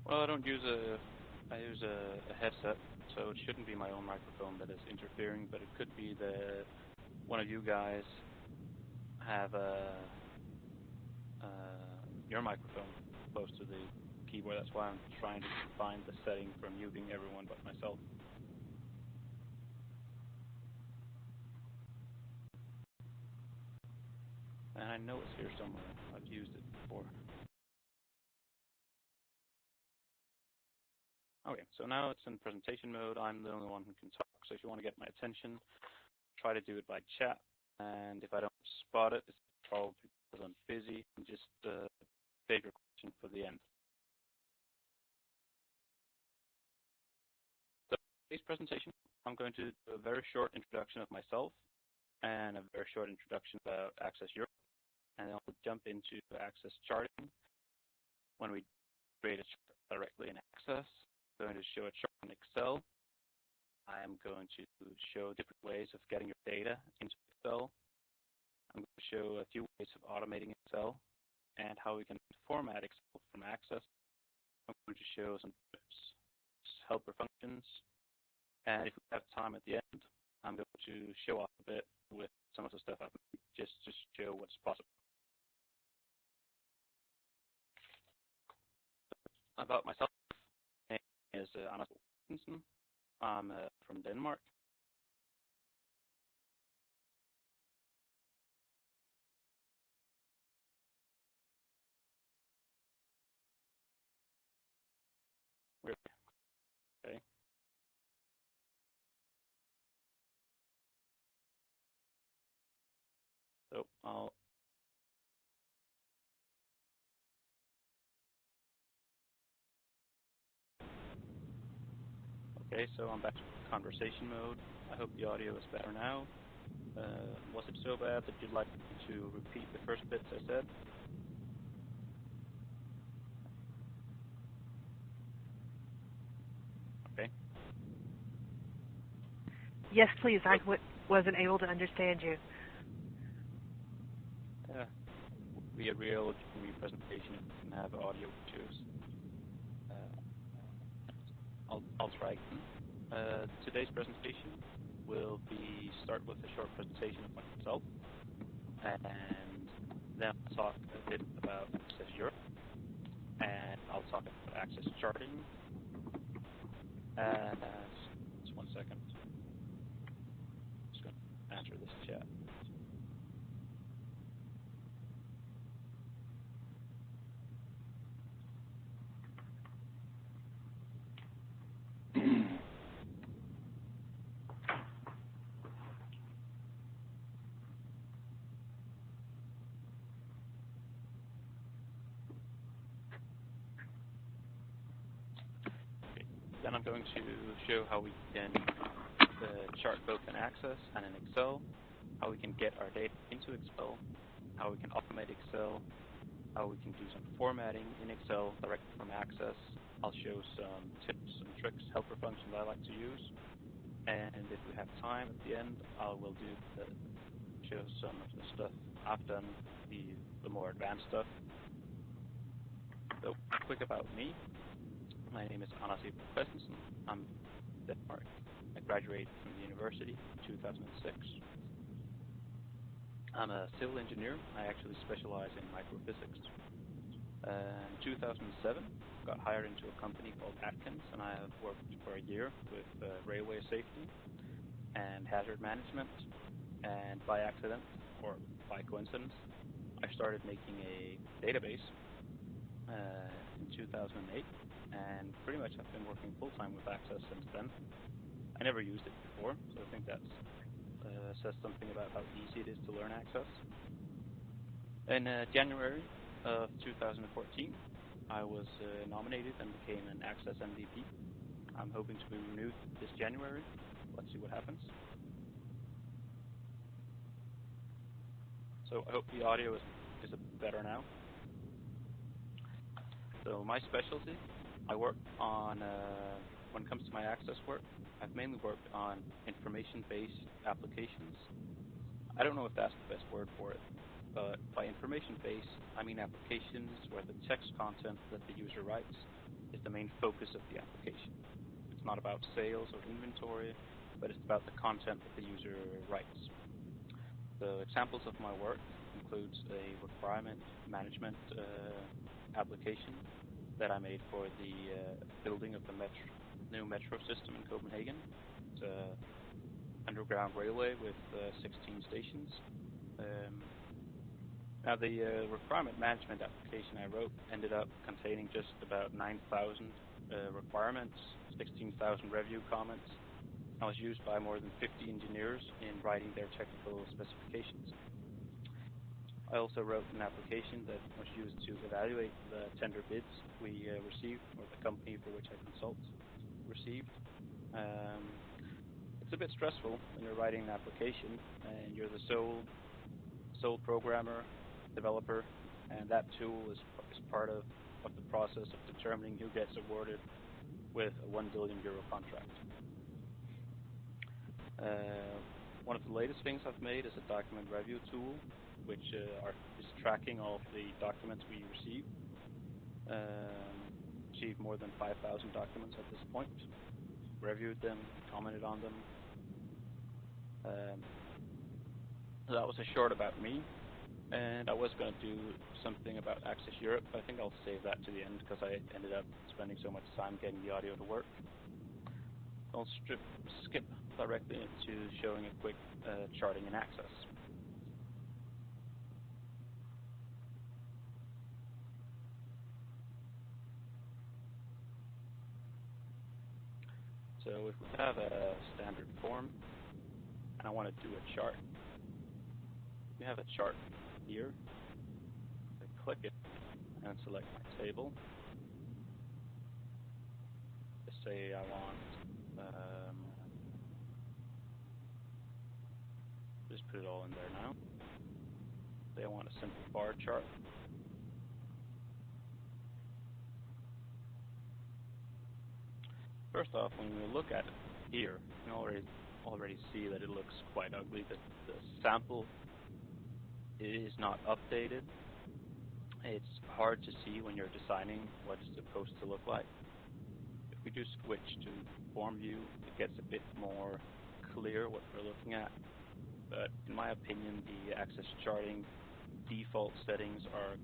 Well, I don't use I use a headset, so it shouldn't be my own microphone that is interfering, but it could be that one of you guys have your microphone close to the keyboard. That's why I'm trying to find the setting for muting everyone but myself. And I know it's here somewhere. I've used it before. Okay, so now it's in presentation mode. I'm the only one who can talk, so if you want to get my attention, try to do it by chat. And if I don't spot it, it's probably because I'm busy. And just save your question for the end. So today's presentation, I'm going to do a very short introduction of myself and a very short introduction about Access Europe. And then I'll jump into Access charting. When we create a chart directly in Access, I'm going to show a chart in Excel. I am going to show different ways of getting your data into Excel. I'm going to show a few ways of automating Excel and how we can format Excel from Access. I'm going to show some tips, helper functions, and if we have time at the end, I'm going to show off a bit with some of the stuff I've made just to show what's possible. About myself, my name is Anders. I'm from Denmark. Okay. So so I'm back to conversation mode. I hope the audio is better now. Was it so bad that you'd like me to repeat the first bits I said? Okay. Yes, please. I wasn't able to understand you. Be a real presentation and have audio issues. I'll try again. Today's presentation will start with a short presentation of myself, and then I'll talk a bit about Access Europe, and I'll talk about Access charting. Just 1 second. Just going to answer this chat. Then I'm going to show how we can chart both in Access and in Excel, how we can get our data into Excel, how we can automate Excel, how we can do some formatting in Excel directly from Access. I'll show some tips, some tricks, helper functions I like to use. And if we have time at the end, I will show some of the stuff I've done, the more advanced stuff. So, quick about me. My name is Anders Christensen. I'm from Denmark. I graduated from the university in 2006. I'm a civil engineer. I actually specialize in microphysics. In 2007, got hired into a company called Atkins, and I have worked for a year with railway safety and hazard management. And by accident, or by coincidence, I started making a database in 2008. And pretty much I've been working full-time with Access since then. I never used it before, so I think that says something about how easy it is to learn Access. In January of 2014, I was nominated and became an Access MVP. I'm hoping to be renewed this January. Let's see what happens. So I hope the audio is a bit better now. So my specialty, I work on, when it comes to my Access work, I've mainly worked on information-based applications. I don't know if that's the best word for it, but by information-based, I mean applications where the text content that the user writes is the main focus of the application. It's not about sales or inventory, but it's about the content that the user writes. So examples of my work includes a requirement management application that I made for the building of the new metro system in Copenhagen. It's an underground railway with 16 stations. Now the requirement management application I wrote ended up containing just about 9,000 requirements, 16,000 review comments. I was used by more than 50 engineers in writing their technical specifications. I also wrote an application that was used to evaluate the tender bids we received, or the company for which I consult received. It's a bit stressful when you're writing an application and you're the sole programmer, developer, and that tool is part of the process of determining who gets awarded with a €1 billion contract. One of the latest things I've made is a document review tool, which is tracking all of the documents we receive. Achieved more than 5,000 documents at this point. Reviewed them, commented on them. So that was a short about me. And I was going to do something about Access Europe, but I think I'll save that to the end because I ended up spending so much time getting the audio to work. I'll skip directly into showing a quick charting in Access. So if we have a standard form and I want to do a chart, we have a chart here. I click it and select my table. Just say I want, just put it all in there now. Say I want a simple bar chart. First off, when we look at it here, you can already see that it looks quite ugly. The sample is not updated. It's hard to see when you're designing what it's supposed to look like. If we do switch to form view, it gets a bit more clear what we're looking at. But in my opinion, the Access charting default settings are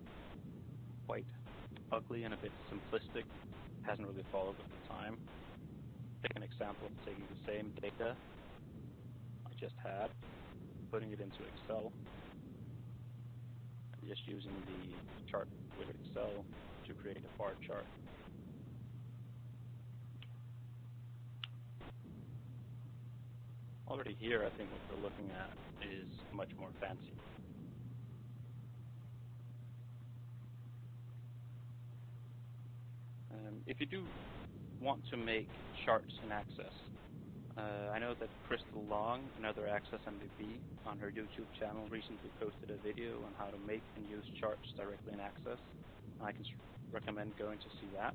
quite ugly and a bit simplistic. Hasn't really followed with the time. Take an example of taking the same data I just had, putting it into Excel, and just using the chart with Excel to create a bar chart. Already here, I think what we're looking at is much more fancy. If you do want to make charts in Access, I know that Crystal Long, another Access MVP, on her YouTube channel recently posted a video on how to make and use charts directly in Access. I can recommend going to see that.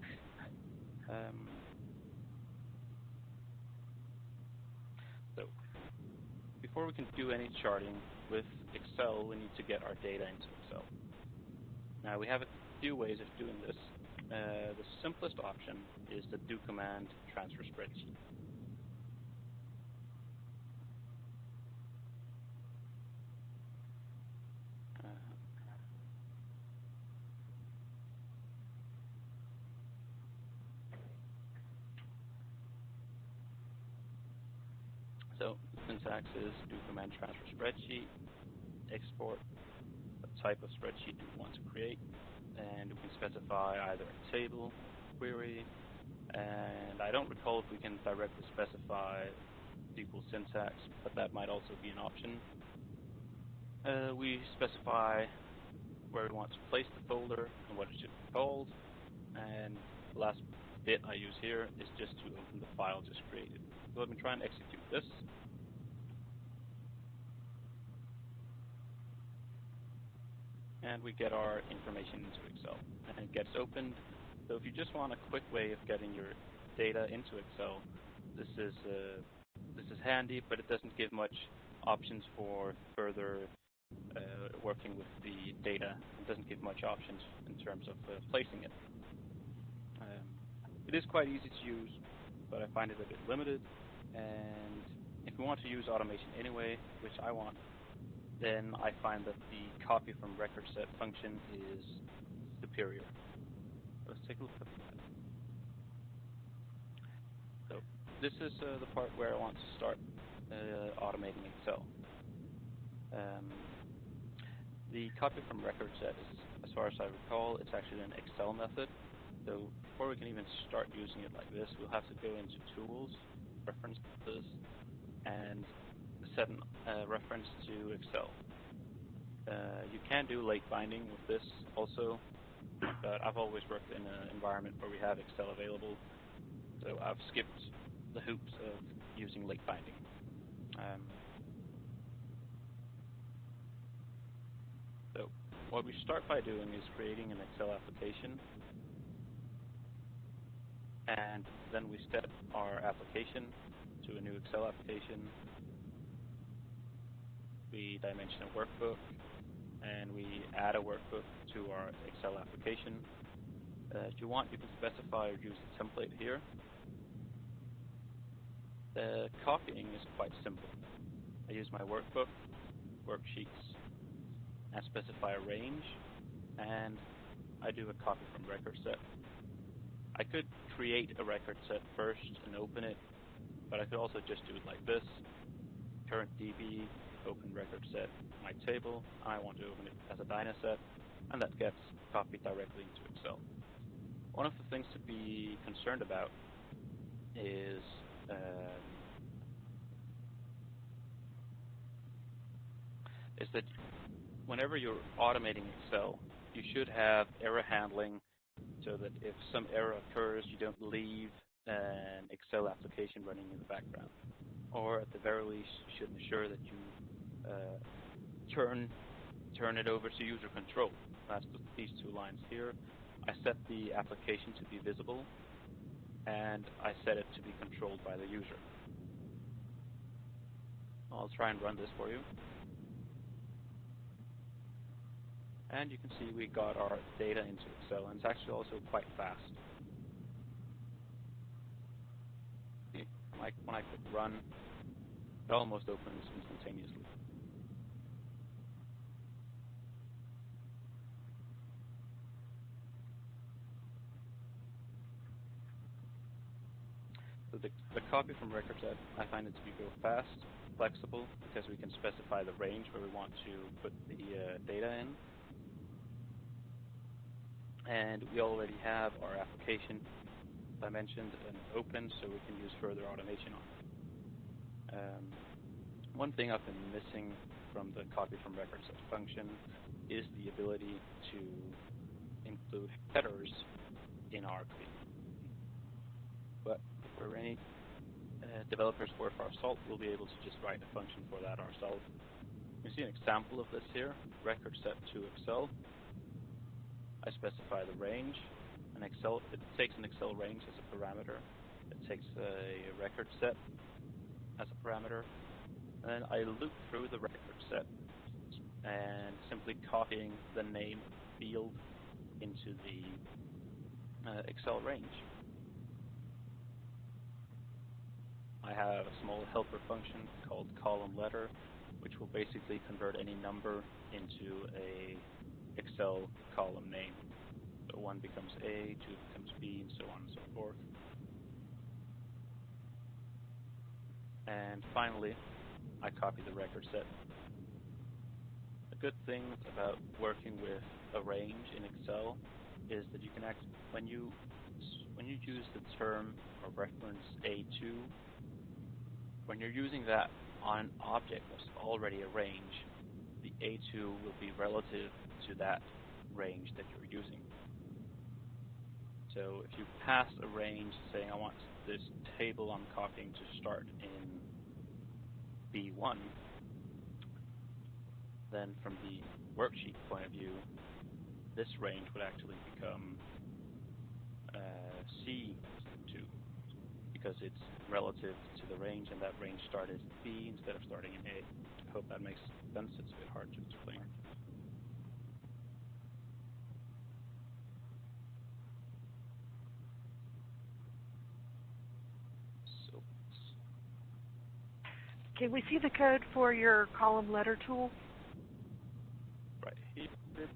So, before we can do any charting with Excel, we need to get our data into Excel. Now, we have a few ways of doing this. The simplest option is the do command transfer spreadsheet. So the syntax is do command transfer spreadsheet, export the type of spreadsheet you want to create, and we can specify either a table, query, and I don't recall if we can directly specify SQL syntax, but that might also be an option. We specify where we want to place the folder and what it should be called, and the last bit I use here is just to open the file just created. So let me try and execute this. And we get our information into Excel, and it gets opened. So if you just want a quick way of getting your data into Excel, this is handy, but it doesn't give much options for further working with the data. It doesn't give much options in terms of placing it. is quite easy to use, but I find it a bit limited. And if we want to use automation anyway, which I want, then I find that the copy from record set function is superior. Let's take a look at that. So this is the part where I want to start automating Excel. The copy from record set is, as far as I recall, it's actually an Excel method. So before we can even start using it like this, we'll have to go into Tools, Preferences, and set a reference to Excel. You can do late binding with this also, but I've always worked in an environment where we have Excel available, so I've skipped the hoops of using late binding. So what we start by doing is creating an Excel application, and then we set our application to a new Excel application. We dimension a workbook, and we add a workbook to our Excel application. If you want, you can specify or use a template here. The copying is quite simple. I use my workbook, worksheets, and specify a range, and I do a copy from record set. I could create a record set first and open it, but I could also just do it like this. Current DB, open record set, my table. I want to open it as a dyna set, and that gets copied directly into Excel. One of the things to be concerned about is that whenever you're automating Excel, you should have error handling so that if some error occurs, you don't leave an Excel application running in the background. Or at the very least, you should ensure that you turn it over to user control. That's these two lines here. I set the application to be visible, and I set it to be controlled by the user. I'll try and run this for you. And you can see we got our data into Excel, and it's actually also quite fast. See, when I click run, it almost opens instantaneously. So the copy from record set, I find it to be both fast, flexible, because we can specify the range where we want to put the data in. And we already have our application dimensioned and open, so we can use further automation on it. One thing I've been missing from the copy from record set function is the ability to include headers in our code. But if we're any developers worth our salt, we'll be able to just write a function for that ourselves. You see an example of this here, record set to Excel. I specify the range, and it takes an Excel range as a parameter. It takes a record set as a parameter. And then I loop through the record set and simply copying the name of the field into the Excel range. I have a small helper function called column letter, which will basically convert any number into a Excel column name. So 1 becomes A, 2 becomes B, and so on and so forth. And finally, I copy the record set. The good thing about working with a range in Excel is that you can when you use the term or reference A2, when you're using that on an object that's already a range, the A2 will be relative to that range that you're using. So if you pass a range saying I want this table I'm copying to start in B1, then from the worksheet point of view, this range would actually become C2 because it's relative to the range, and that range started in B instead of starting in A. I hope that makes sense. It's a bit hard to explain. Can we see the code for your column letter tool? Right here. This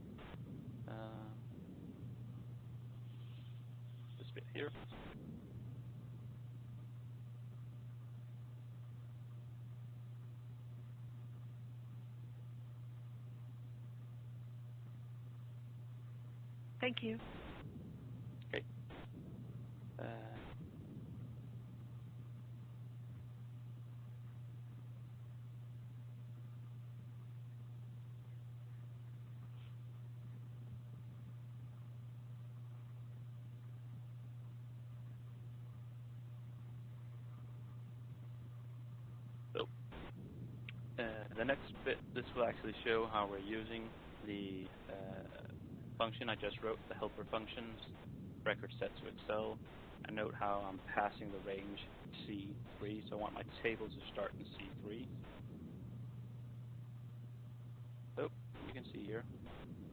bit here. Thank you. Okay. So the next bit, this will actually show how we're using the function I just wrote, the helper functions, record set to Excel. And note how I'm passing the range C3, so I want my table to start in C3. So you can see here,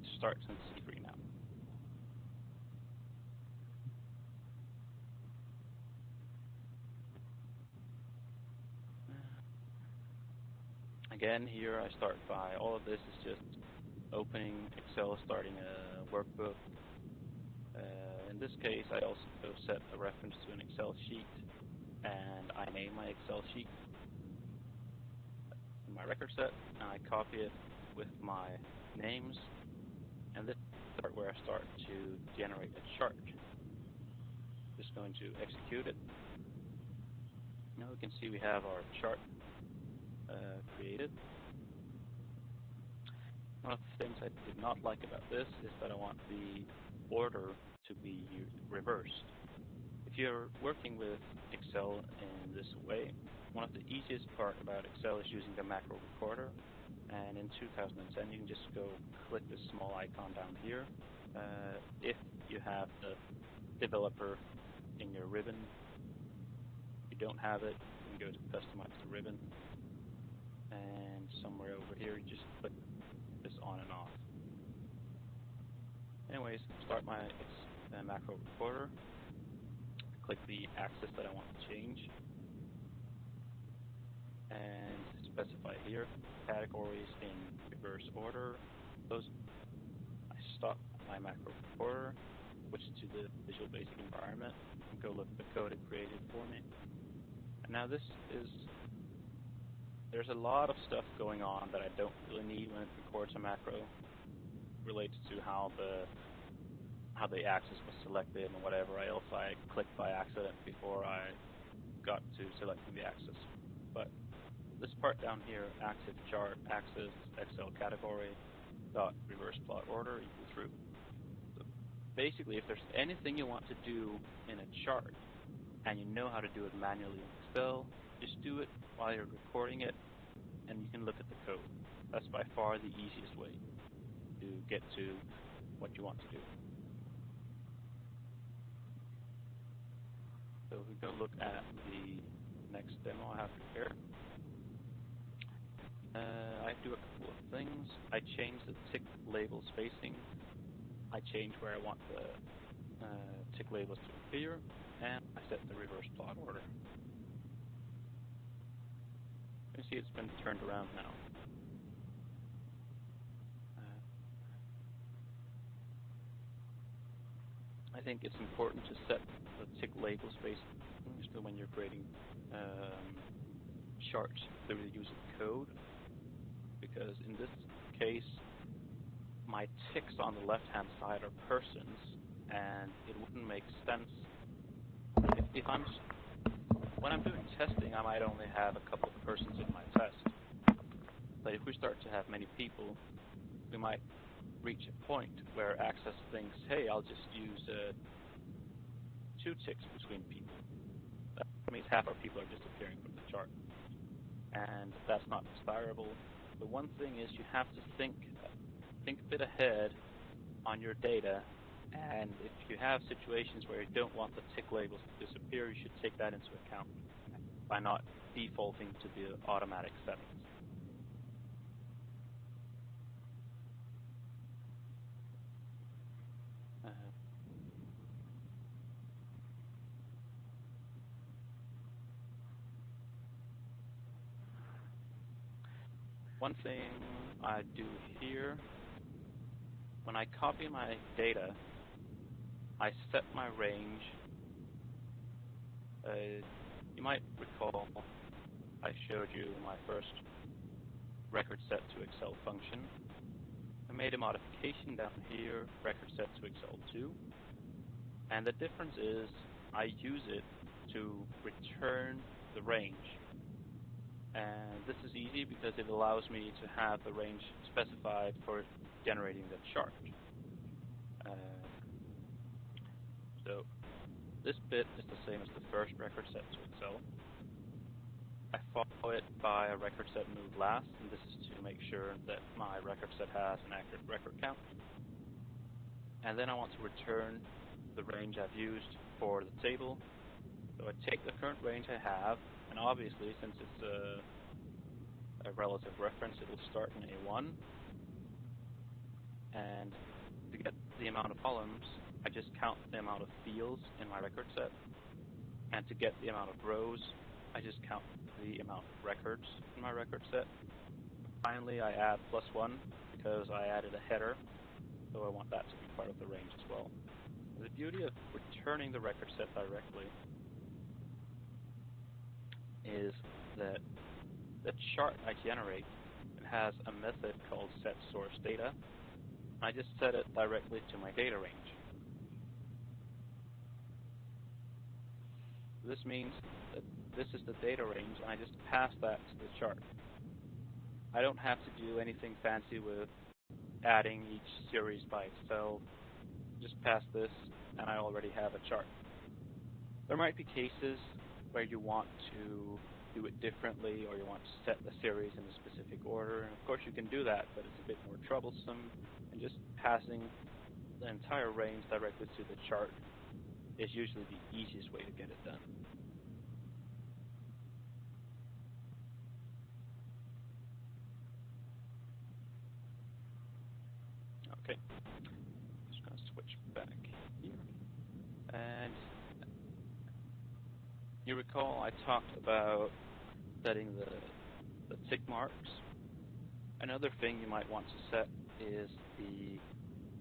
it starts in C3 now. Again, here I start by, all of this is just opening Excel, starting a workbook. In this case, I also set a reference to an Excel sheet, and I name my Excel sheet in my record set, and I copy it with my names, and this is the part where I start to generate a chart. Just going to execute it. Now we can see we have our chart created. One of the things I did not like about this is that I want the order to be reversed. If you're working with Excel in this way, one of the easiest part about Excel is using the macro recorder. And in 2010, you can just go click this small icon down here. If you have the developer in your ribbon, if you don't have it, you can go to customize the ribbon. And somewhere over here, you just click this on and off. Anyways, start my macro recorder. Click the axis that I want to change. And specify here categories in reverse order. I stop my macro recorder, switch to the Visual Basic environment, and go look at the code it created for me. And now there's a lot of stuff going on that I don't really need when it records a macro, related to how the axis was selected and whatever else I clicked by accident before I got to selecting the axis. But this part down here, axis chart, axis, Excel category, dot reverse plot order equal true. So basically, if there's anything you want to do in a chart and you know how to do it manually in Excel, just do it while you're recording it, and you can look at the code. That's by far the easiest way to get to what you want to do. So we go look at the next demo I have prepared. I do a couple of things. I change the tick label spacing. I change where I want the tick labels to appear, and I set the reverse plot order. You can see it's been turned around now. I think it's important to set the tick label spacing, especially when you're creating charts through the use of code, because in this case, my ticks on the left-hand side are persons, and it wouldn't make sense when I'm doing testing, I might only have a couple of persons in my test. But if we start to have many people, we might reach a point where Access thinks, hey, I'll just use 2 ticks between people. That means half our people are disappearing from the chart. And that's not desirable. The one thing is you have to think a bit ahead on your data. And if you have situations where you don't want the tick labels to disappear, you should take that into account by not defaulting to the automatic settings. One thing I do here, when I copy my data, I set my range. You might recall I showed you my first record set to Excel function. I made a modification down here, record set to Excel 2. And the difference is I use it to return the range. And this is easy because it allows me to have the range specified for generating the chart. So this bit is the same as the first record set to Excel. I follow it by a record set move last, and this is to make sure that my record set has an accurate record count. And then I want to return the range I've used for the table. So I take the current range I have, and obviously, since it's a relative reference, it will start in A1. And to get the amount of columns, I just count the amount of fields in my record set. And to get the amount of rows, I just count the amount of records in my record set. Finally, I add +1 because I added a header, so I want that to be part of the range as well. The beauty of returning the record set directly is that the chart I generate has a method called setSourceData. I just set it directly to my data range. This means that this is the data range, and I just pass that to the chart. I don't have to do anything fancy with adding each series by itself. Just pass this, and I already have a chart. There might be cases where you want to do it differently, or you want to set the series in a specific order, and of course you can do that, but it's a bit more troublesome, and just passing the entire range directly to the chart is usually the easiest way to get it done. Okay, just going to switch back here. And you recall I talked about setting the tick marks. Another thing you might want to set is the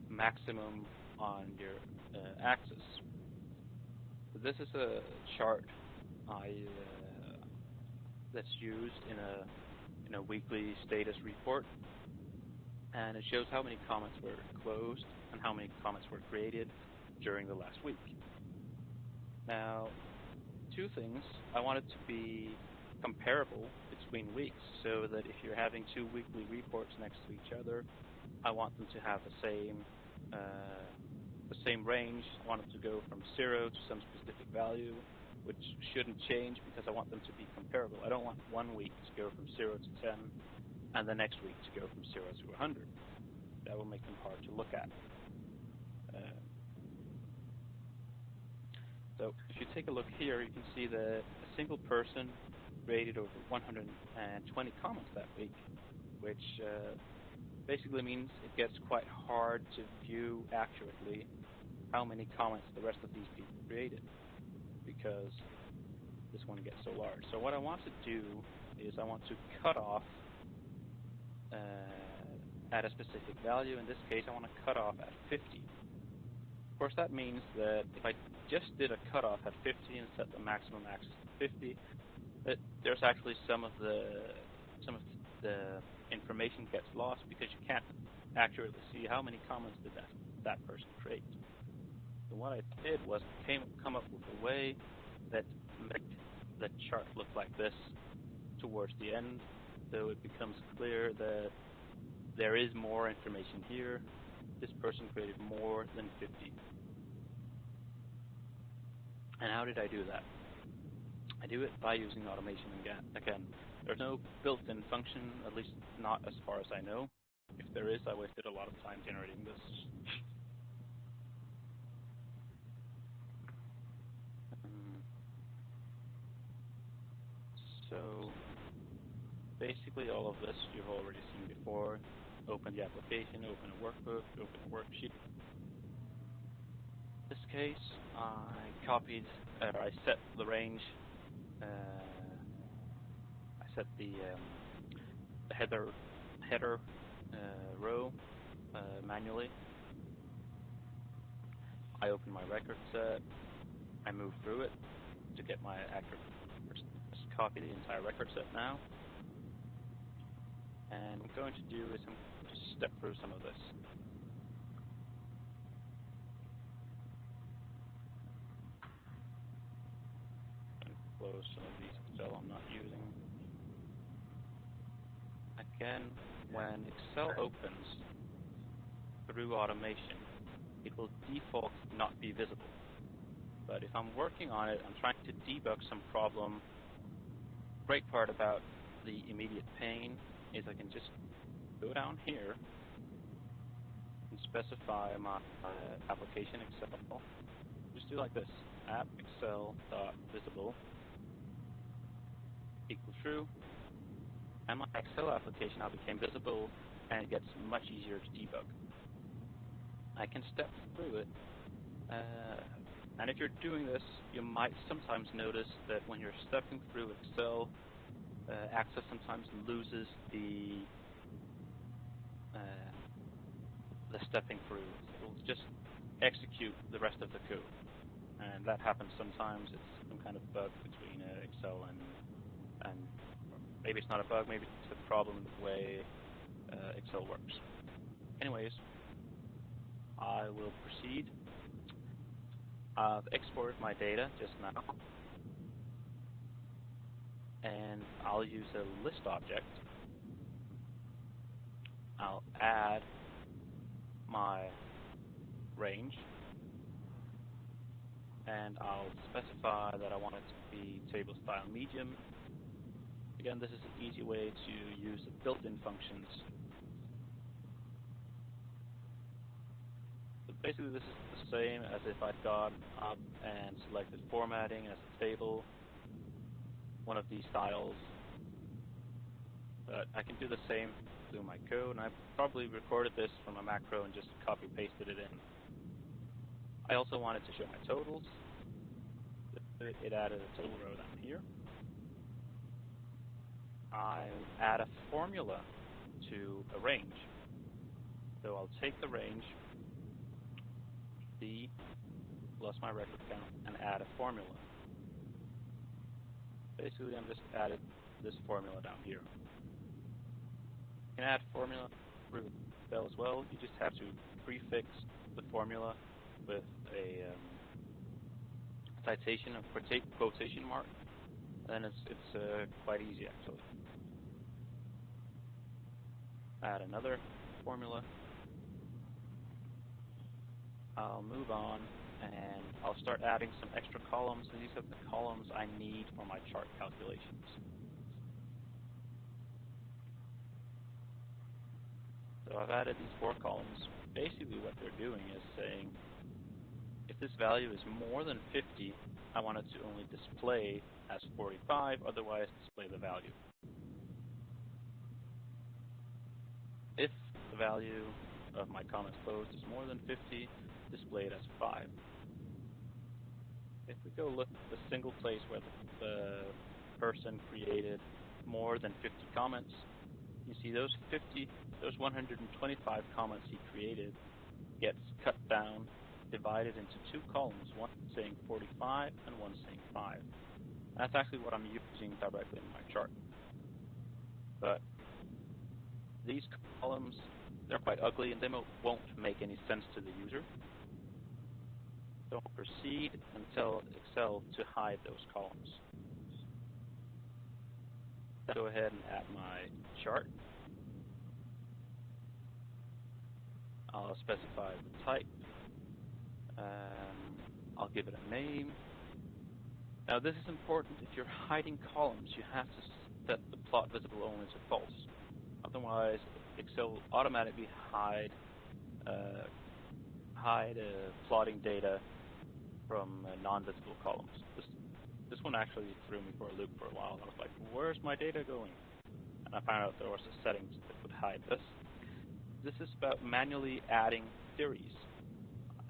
maximum on your axis. So this is a chart that's used in a weekly status report, and it shows how many comments were closed and how many comments were created during the last week. Now, two things. I want it to be comparable between weeks, so that if you're having two weekly reports next to each other, I want them to have the same range. I want them to go from 0 to some specific value, which shouldn't change because I want them to be comparable. I don't want one week to go from 0 to 10 and the next week to go from 0 to 100. That will make them hard to look at. So if you take a look here, you can see that a single person created over 120 comments that week, which basically means it gets quite hard to view accurately how many comments the rest of these people created, because this one gets so large. So what I want to do is I want to cut off at a specific value. In this case, I want to cut off at 50. Of course, that means that if I just did a cutoff at 50 and set the maximum axis to 50, that there's actually some of the information gets lost because you can't accurately see how many comments did that person create. So what I did was come up with a way that made the chart look like this towards the end, so it becomes clear that there is more information here. This person created more than 50. And how did I do that? I do it by using automation again. There's no built-in function, at least not as far as I know. If there is, I wasted a lot of time generating this. So basically all of this you've already seen before. Open the application, open a workbook, open a worksheet. In this case, I set the range. I set the the header row manually. I open my record set. I move through it to get my accurate. Just copy the entire record set now. And what I'm going to do is I'm going to step through some of this. And close some of these Excel I'm not using. Again, when Excel opens through automation, it will default not be visible. But if I'm working on it, I'm trying to debug some problem. Great part about the immediate pane is I can just go down here and specify my application Excel. Just do like this, app Excel.visible equal true, and my Excel application now became visible, and it gets much easier to debug. I can step through it, and if you're doing this, you might sometimes notice that when you're stepping through Excel, Access sometimes loses the stepping through. It will just execute the rest of the code, and that happens sometimes. It's some kind of bug between Excel and maybe it's not a bug, maybe it's a problem with the way Excel works. Anyways, I will proceed. I've exported my data just now, and I'll use a list object. I'll add my range, and I'll specify that I want it to be table style medium. Again, this is an easy way to use the built-in functions. So basically, this is the same as if I'd gone up and selected formatting as a table, one of these styles. But I can do the same through my code, and I probably recorded this from a macro and just copy-pasted it in. I also wanted to show my totals. It added a total row down here. I add a formula to a range. So I'll take the range, D plus my record count, and add a formula. Basically, I'm just added this formula down here. You can add formula through Excel as well. You just have to prefix the formula with a citation, a quotation mark, and then it's quite easy actually. Add another formula. I'll move on, and I'll start adding some extra columns, and these are the columns I need for my chart calculations. So I've added these 4 columns. Basically what they're doing is saying, if this value is more than 50, I want it to only display as 45, otherwise display the value. If the value of my comments closed is more than 50, display it as 5. If we go look at the single place where the person created more than 50 comments, you see those 125 comments he created gets cut down, divided into 2 columns, one saying 45 and one saying 5. That's actually what I'm using directly in my chart. But these columns, they're quite ugly and they won't make any sense to the user. So I'll proceed and tell Excel to hide those columns. Go ahead and add my chart. I'll specify the type. I'll give it a name. Now this is important. If you're hiding columns, you have to set the plot visible only to false. Otherwise, Excel will automatically hide plotting data from non-visible columns. This one actually threw me for a loop for a while. I was like, where's my data going? And I found out there was a settings that would hide this. This is about manually adding series.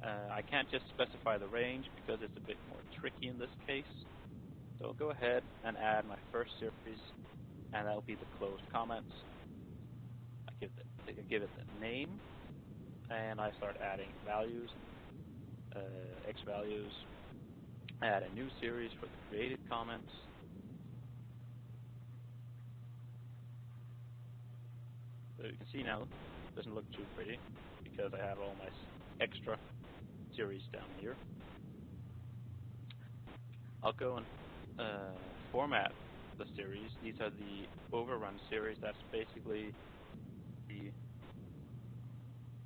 I can't just specify the range because it's a bit more tricky in this case. So I'll go ahead and add my first series, and that'll be the closed comments. give it the name, and I start adding values, X values. I add a new series for the created comments. So you can see now it doesn't look too pretty because I have all my extra series down here. I'll go and format the series. These are the overrun series. That's basically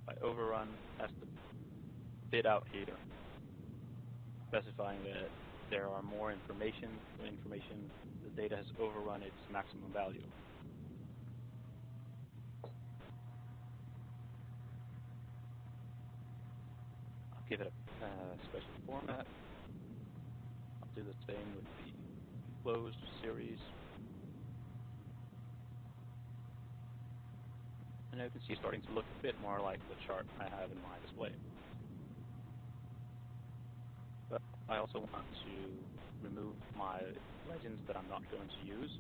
by overrun, that's the bit out here, specifying that there are more information. The data has overrun its maximum value. I'll give it a special format. I'll do the same with the closed series. And now you can see it's starting to look a bit more like the chart I have in my display. But I also want to remove my legends that I'm not going to use.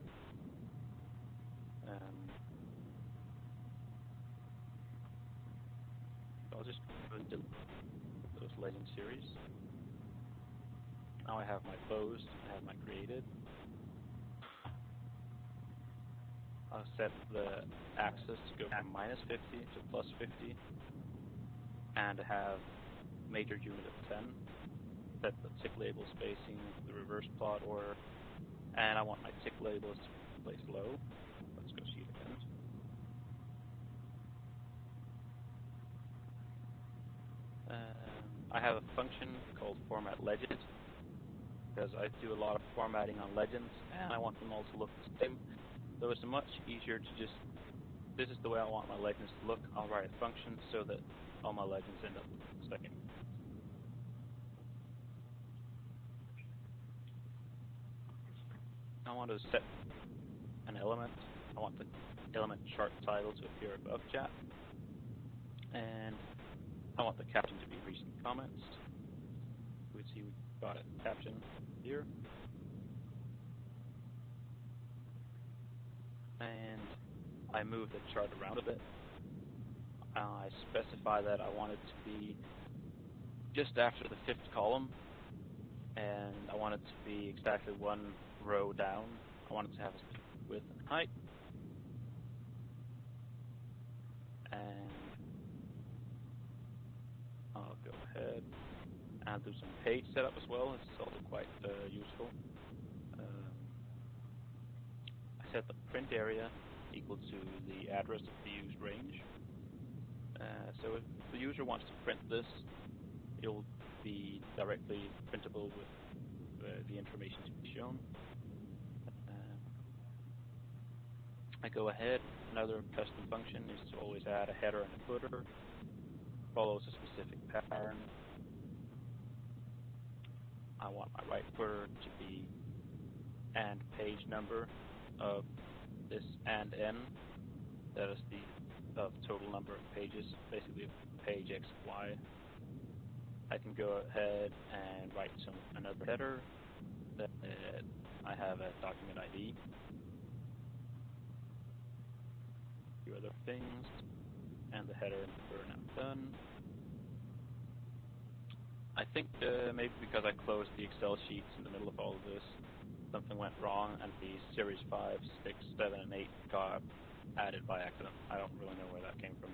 So I'll just delete those legend series. Now I have my closed, I have my created. I'll set the axis to go from -50 to +50, and have major unit of 10. Set the tick label spacing, the reverse plot order, and I want my tick labels to be placed low. Let's go see it again. I have a function called format legend because I do a lot of formatting on legends, and I want them all to look the same. So it's much easier to just, this is the way I want my legends to look. I'll write a function so that all my legends end up the same. I want to set an element. I want the element chart title to appear above chat. And I want the caption to be recent comments. We see we've got a caption here. And I move the chart around a bit. I specify that I want it to be just after the 5th column, and I want it to be exactly one row down. I want it to have a width and height. And I'll go ahead and do some page setup as well. This is also quite useful. I set the print area equal to the address of the used range. So if the user wants to print this, it will be directly printable with the information to be shown. I go ahead. Another custom function is to always add a header and a footer. Follows a specific pattern. I want my right footer to be and page number of this and n. That is the total number of pages, basically page X, Y. I can go ahead and write another header that I have a document ID. A few other things, and the header and footer now done. I think maybe because I closed the Excel sheets in the middle of all of this, something went wrong, and the series 5, 6, 7, and 8 got added by accident. I don't really know where that came from.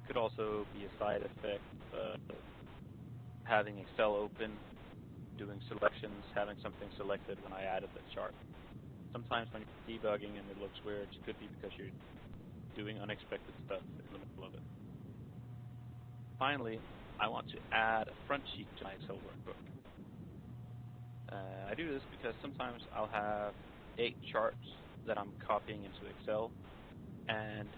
Could also be a side effect of having Excel open, doing selections, having something selected when I added the chart. Sometimes when you're debugging and it looks weird, it could be because you're doing unexpected stuff in the middle of it. Finally, I want to add a front sheet to my Excel workbook. I do this because sometimes I'll have 8 charts that I'm copying into Excel, and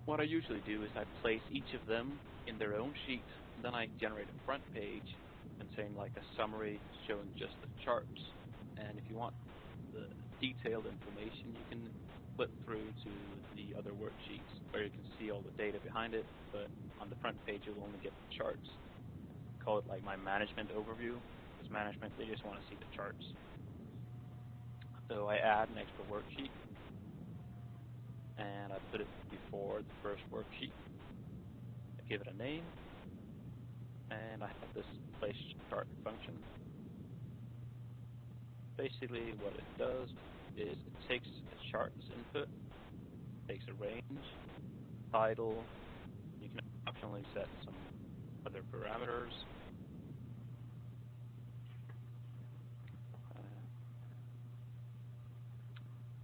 what I usually do is I place each of them in their own sheet, and then I generate a front page containing like a summary showing just the charts. And if you want the detailed information, you can flip through to the other worksheets where you can see all the data behind it, but on the front page you'll only get the charts. Call it like my management overview. Because management, they just want to see the charts. So I add an extra worksheet, and I put it before the first worksheet. I give it a name, and I have this place chart function. Basically what it does is it takes a chart as input, takes a range, title, you can optionally set some other parameters.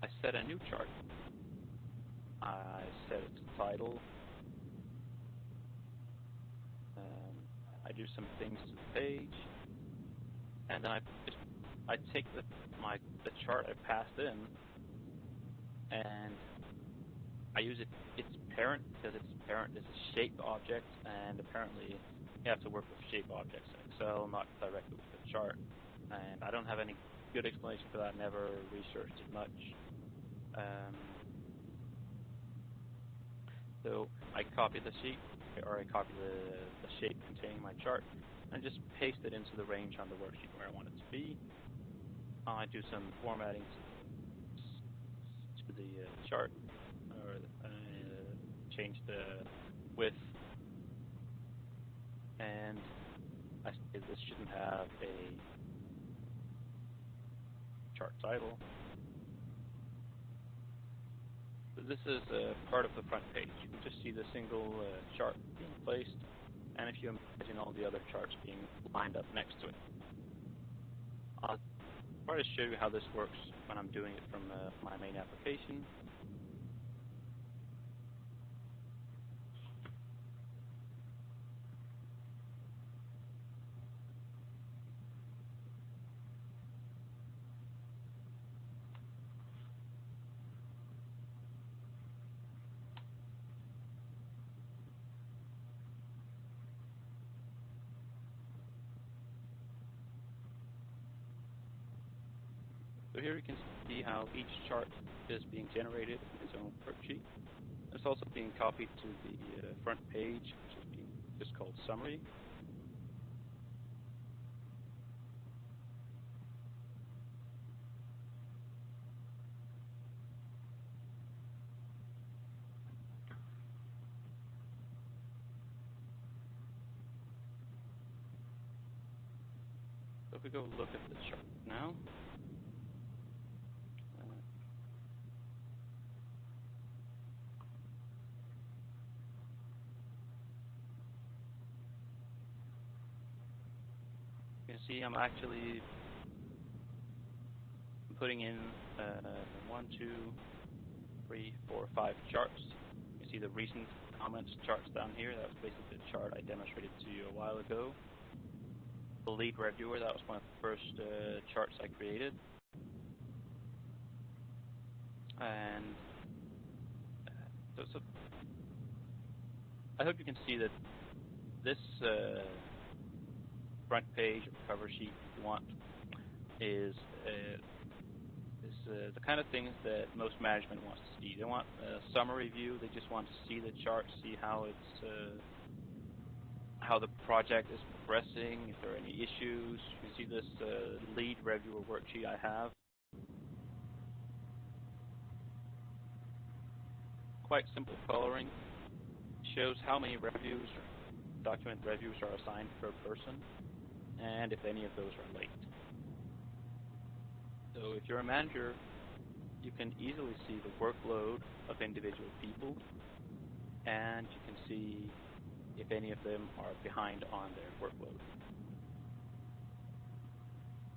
I set a new chart. I set its title. I do some things to the page, and then I take the chart I passed in, and I use its parent, because its parent is a shape object, and apparently you have to work with shape objects in Excel, not directly with the chart. And I don't have any good explanation for that. I never researched it much. So I copy the sheet, or I copy the shape containing my chart, and just paste it into the range on the worksheet where I want it to be. I do some formatting to the chart, or change the width, and I say this shouldn't have a chart title. So this is part of the front page. You can just see the single chart being placed, and if you imagine all the other charts being lined up next to it. I'll try to show you how this works when I'm doing it from my main application. So here you can see how each chart is being generated in its own worksheet. It's also being copied to the front page, which is being just called Summary. So if we go look at the chart now, you can see I'm actually putting in 1, 2, 3, 4, 5 charts. You see the recent comments charts down here. That was basically the chart I demonstrated to you a while ago. The lead reviewer, that was one of the first charts I created. And so I hope you can see that this front page or cover sheet, if you want, is the kind of things that most management wants to see. They want a summary view. They just want to see the chart, see how it's how the project is progressing, if there are any issues. You can see this lead reviewer worksheet I have. Quite simple coloring. Shows how many reviews, document reviews are assigned per person, and if any of those are late. So if you're a manager, you can easily see the workload of individual people, and you can see if any of them are behind on their workload.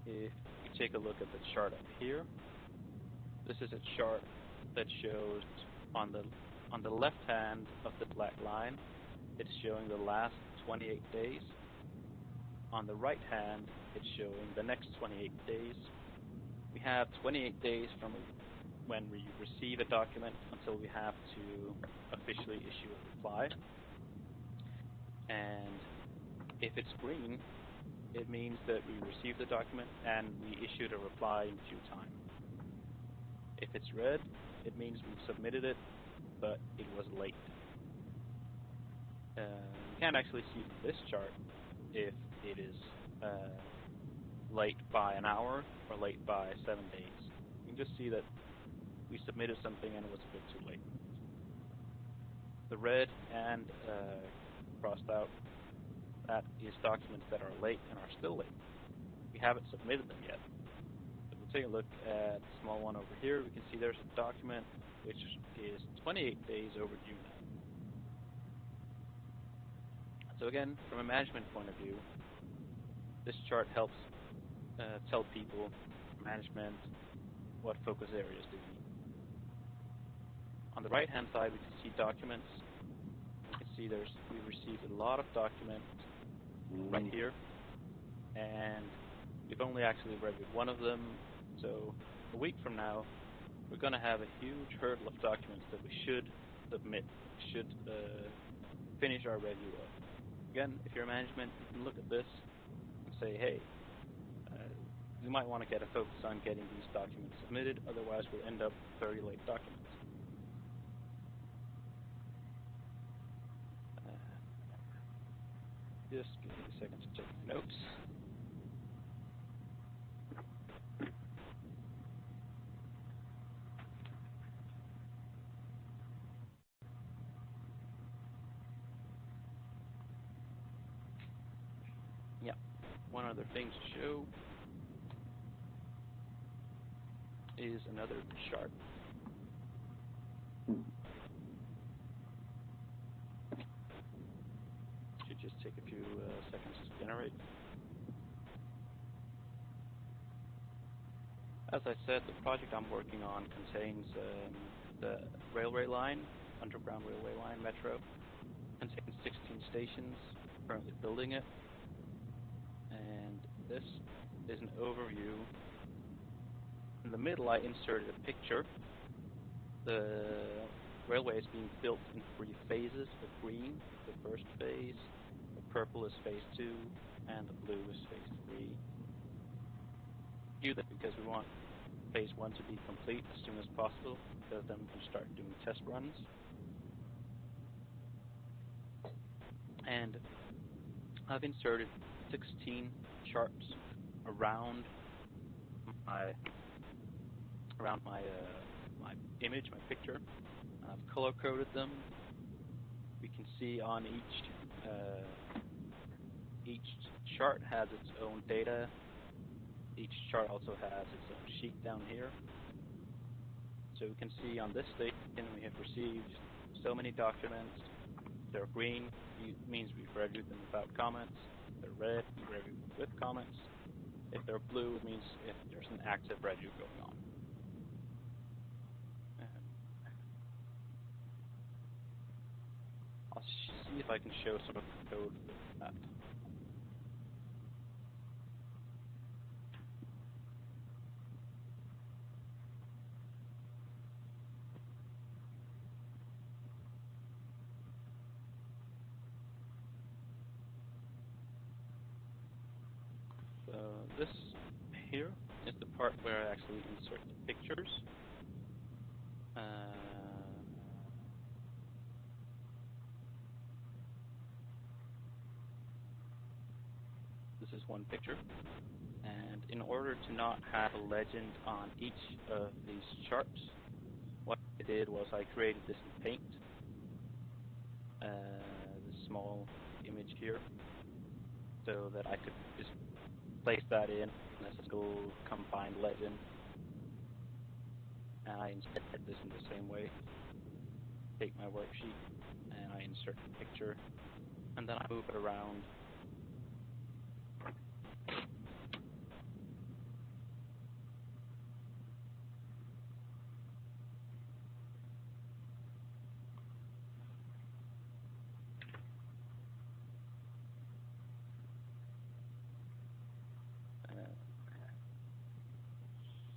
If you take a look at the chart up here, this is a chart that shows on the left hand of the black line, it's showing the last 28 days. On the right hand, it's showing the next 28 days. We have 28 days from when we receive a document until we have to officially issue a reply. And if it's green, it means that we received the document and we issued a reply in due time. If it's red, it means we've submitted it, but it was late. You can't actually see from this chart if it is late by an hour or late by 7 days. You can just see that we submitted something and it was a bit too late. The red and crossed out, that is documents that are late and are still late. We haven't submitted them yet. If we take a look at the small one over here, we can see there's a document which is 28 days overdue now. So again, from a management point of view, this chart helps tell people, management, what focus areas do we need. On the right-hand side, we can see documents. We can see we received a lot of documents right here, and we've only actually reviewed one of them. So a week from now, we're going to have a huge hurdle of documents that we should submit, should finish our review of. Again, if you're management, you can look at this and say, hey, we might want to get a focus on getting these documents submitted, otherwise we'll end up with very late documents. Just give me a second to take notes. Yeah, one other thing to show is another chart. Should just take a few seconds to generate. As I said, the project I'm working on contains the railway line, underground railway line, metro. Contains 16 stations, currently building it. And this is an overview. In the middle, I inserted a picture. The railway is being built in 3 phases. The green, the first phase, the purple is phase 2, and the blue is phase 3. Do that because we want phase 1 to be complete as soon as possible, because then we can start doing test runs. And I've inserted 16 charts around my image, my picture. I've color coded them. We can see on each chart has its own data. Each chart also has its own sheet down here. So we can see on this station we have received so many documents. If they're green, it means we've reviewed them without comments. If they're red, we've reviewed them with comments. If they're blue, it means if there's an active review going on. I'll see if I can show some of the code with that. So this here is the part where I actually insert the pictures. This is one picture, and in order to not have a legend on each of these charts, what I did was I created this in Paint, this small image here, so that I could just place that in as a single combined legend. And I inserted this in the same way. Take my worksheet and I insert the picture, and then I move it around.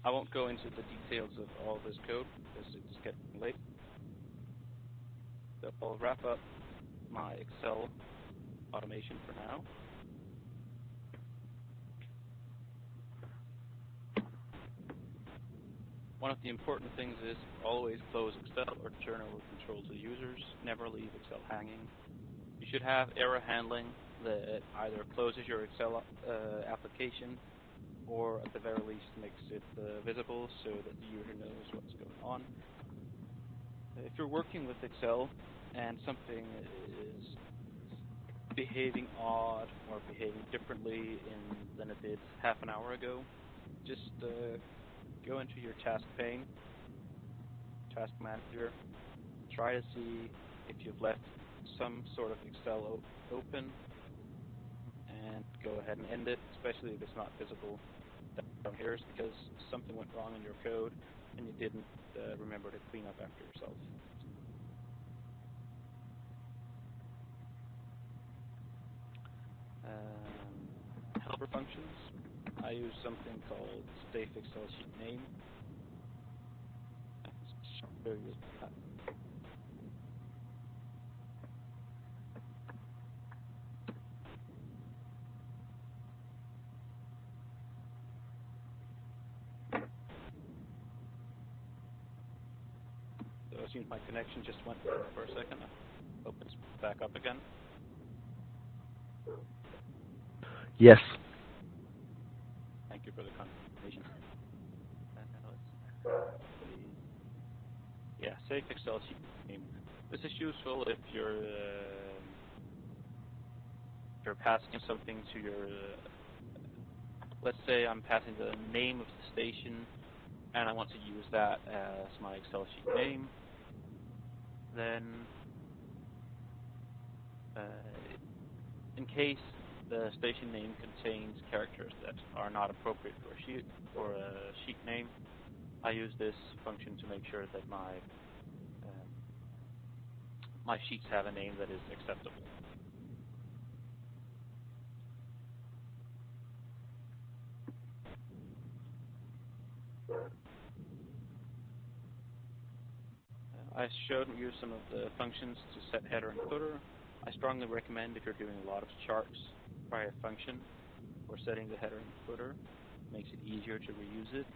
I won't go into the details of all this code because it's getting late. So I'll wrap up my Excel automation for now. One of the important things is always close Excel or turn over control to users. Never leave Excel hanging. You should have error handling that either closes your Excel application or at the very least makes it visible so that the user knows what's going on. If you're working with Excel and something is behaving odd or behaving differently than it did half an hour ago, just go into your task pane, task manager, try to see if you've left some sort of Excel open, and go ahead and end it, especially if it's not visible down here, it's because something went wrong in your code and you didn't remember to clean up after yourself. Helper functions. I use something called safe Excel sheet name. Show you that. So it seems my connection just went for a second. I hope it's back up again. Yes. Thank you for the confirmation. Yeah, safe Excel sheet name. This is useful if you're passing something to your. Let's say I'm passing the name of the station, and I want to use that as my Excel sheet name. Then, in case the station name contains characters that are not appropriate for a sheet name, I use this function to make sure that my sheets have a name that is acceptable. I showed you some of the functions to set header and footer. I strongly recommend if you're doing a lot of charts, try a function for setting the header and footer. It makes it easier to reuse it.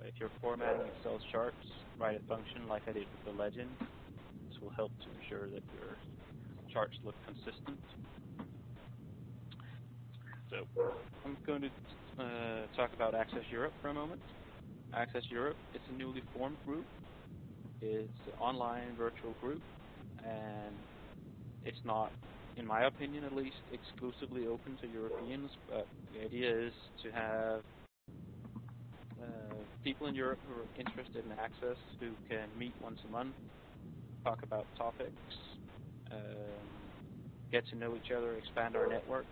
If you're formatting Excel charts, write a function like I did with the legend. This will help to ensure that your charts look consistent. So I'm going to talk about Access Europe for a moment. Access Europe is a newly formed group. It's an online virtual group, and it's not, in my opinion at least, exclusively open to Europeans, but the idea is to have people in Europe who are interested in Access who can meet once a month, talk about topics, get to know each other, expand our network.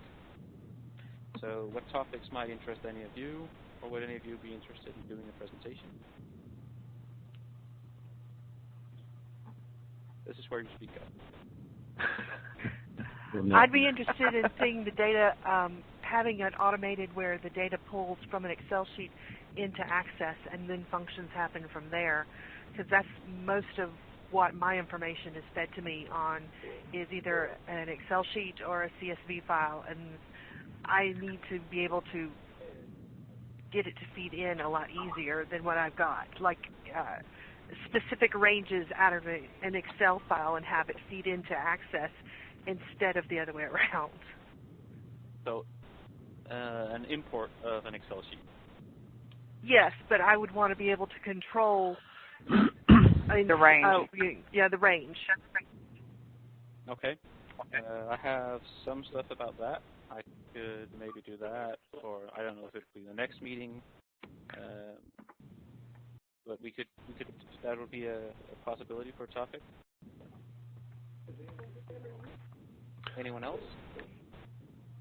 So what topics might interest any of you, or would any of you be interested in doing a presentation? This is where you speak up. I'd be interested in seeing the data, having it automated where the data pulls from an Excel sheet into Access and then functions happen from there, because that's most of what my information is fed to me on is either an Excel sheet or a CSV file, and I need to be able to get it to feed in a lot easier than what I've got, like specific ranges out of an Excel file and have it feed into Access instead of the other way around. So an import of an Excel sheet. Yes, but I would want to be able to control the range. Yeah, the range. Okay. I have some stuff about that. I could maybe do that, or I don't know if it would be the next meeting. But we could. That would be a possibility for a topic. Anyone else?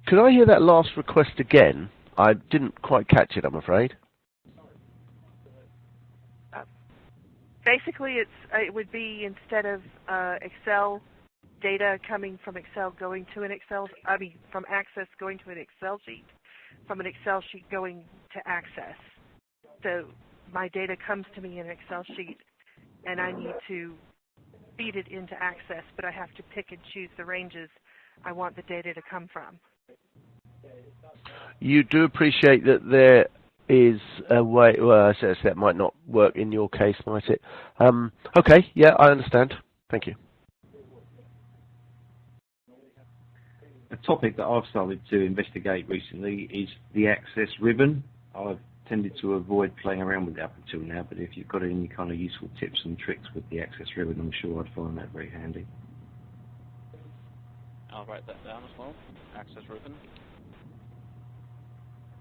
Could I hear that last request again? I didn't quite catch it, I'm afraid. Basically, it would be instead of Excel data coming from Excel going to an from Access going to an Excel sheet, from an Excel sheet going to Access. So my data comes to me in an Excel sheet, and I need to feed it into Access, but I have to pick and choose the ranges I want the data to come from. You do appreciate that there is a way, well, that might not work in your case, might it? Okay, yeah, I understand. Thank you. a topic that I've started to investigate recently is the access ribbon. I've tended to avoid playing around with it up until now, but if you've got any kind of useful tips and tricks with the access ribbon, I'm sure I'd find that very handy. I'll write that down as well. Access ribbon.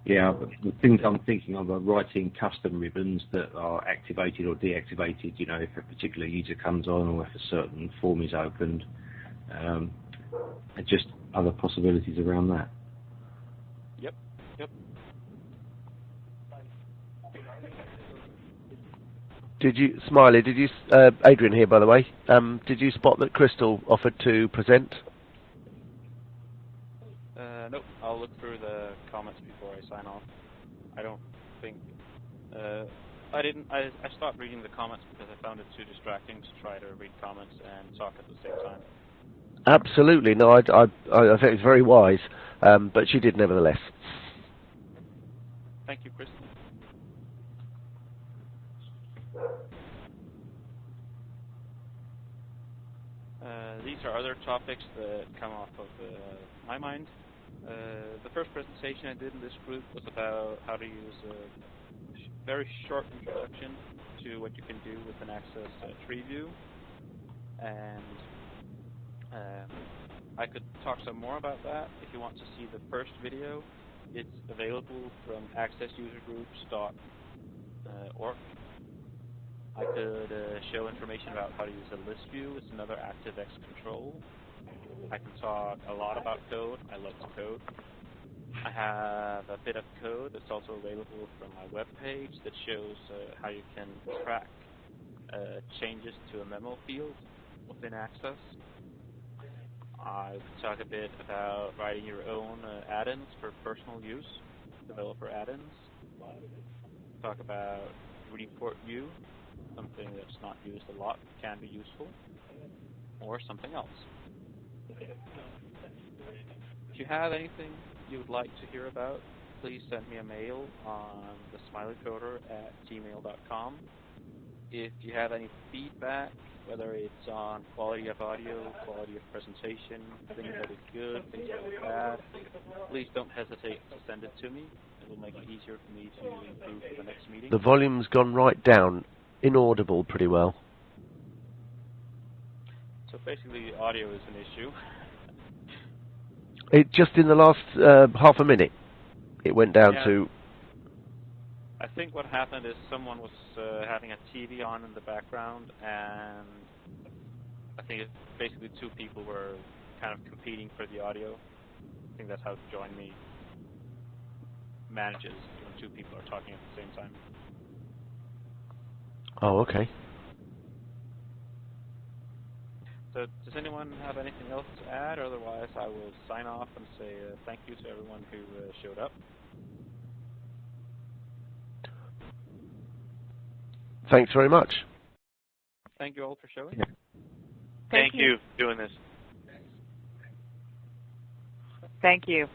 Yeah, but the things I'm thinking of are writing custom ribbons that are activated or deactivated, you know, if a particular user comes on or if a certain form is opened, and just other possibilities around that. Yep. Did you, Smiley, Adrian here by the way, did you spot that Crystal offered to present? Nope. I'll look through the comments before I sign off. I don't think... I stopped reading the comments because I found it too distracting to try to read comments and talk at the same time. Absolutely. No, I think it's very wise, but she did nevertheless. Thank you, Chris. These are other topics that come off of my mind. The first presentation I did in this group was about how to use a very short introduction to what you can do with an Access tree view. And I could talk some more about that. If you want to see the first video, it's available from AccessUserGroups.org. I could show information about how to use a list view. It's another ActiveX control. I can talk a lot about code. I love to code. I have a bit of code that's also available from my webpage that shows how you can track changes to a memo field within Access. I could talk a bit about writing your own add-ins for personal use, developer add-ins. Talk about report view, something that's not used a lot, can be useful, or something else. If you have anything you would like to hear about, please send me a mail on thesmileycoder@gmail.com. If you have any feedback, whether it's on quality of audio, quality of presentation, things that is good, things that is bad, please don't hesitate to send it to me. It will make it easier for me to improve for the next meeting. The volume's gone right down, inaudible pretty well. So basically, audio is an issue. It just in the last half a minute, it went down to... I think what happened is someone was having a TV on in the background, and I think it's basically two people were kind of competing for the audio. I think that's how Join Me manages when two people are talking at the same time. Oh, okay. So does anyone have anything else to add? Otherwise, I will sign off and say thank you to everyone who showed up. Thanks very much. Thank you all for showing. Thank you for doing this. Thank you.